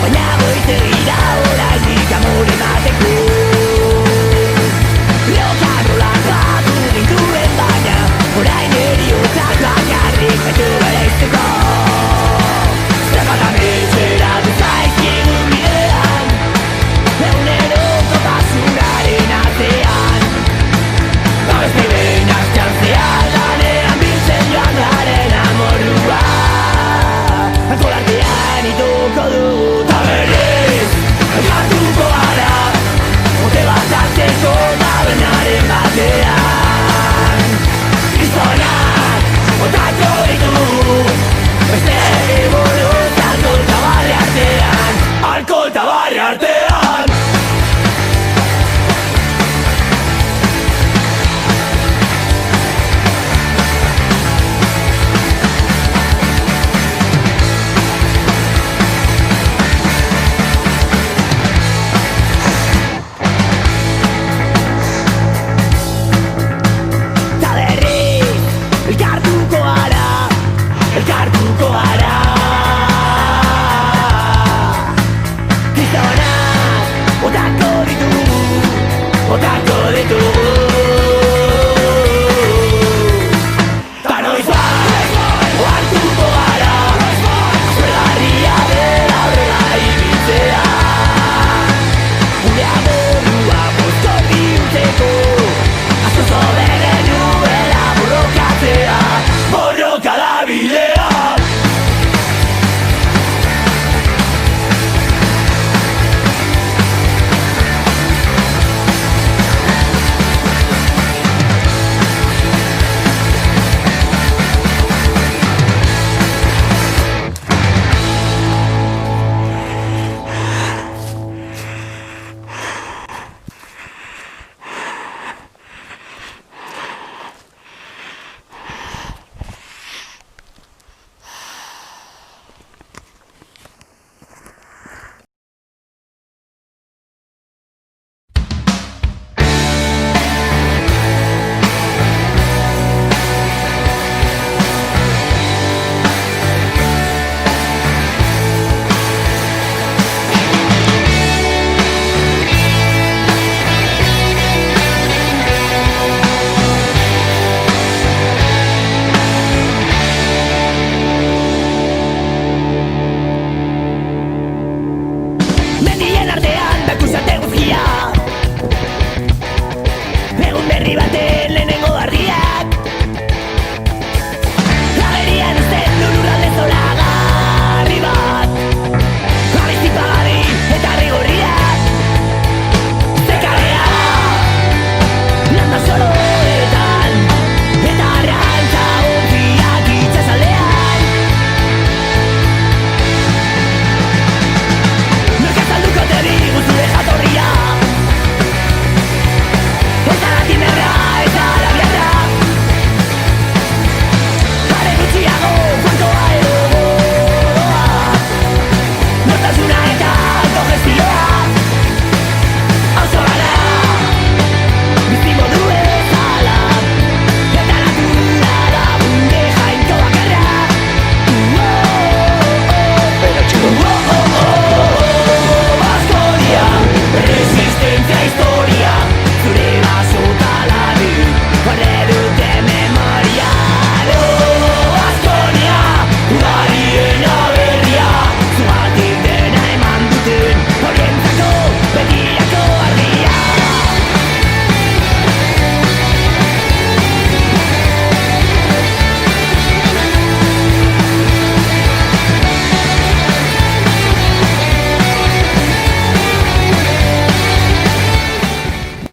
baina goizegira oraindik amore emateko. Rock'n'rollak batu gintuen baina orain heriotzak bakarrik baitu bereizteko. Zergatan etxeratu zaizkigun bidean, egunerokotasunaren atzean. Beste behin astean zehar lanean biltzen joan garen amorrua, ankolartean ituko dugu ta berriz elkartuko gara, mote bat hartzeko tabenaren batean. Gizonak botako ditugu beste buruz alkohol eta barre artean, alkohol eta barre artean. Ta berriz elkartuko gara, elkartuko gara. Gizonak botako ditugu, botako ditugu. Ta noiz bai ohartuko gara, aspergarria dela horrela ibiltzea. Gure amorrua mozko bihurtzeko, askoz hobe genuela borrokatzea, borroka da bidea. Mendien artean beku zate guzkia, egun berri batean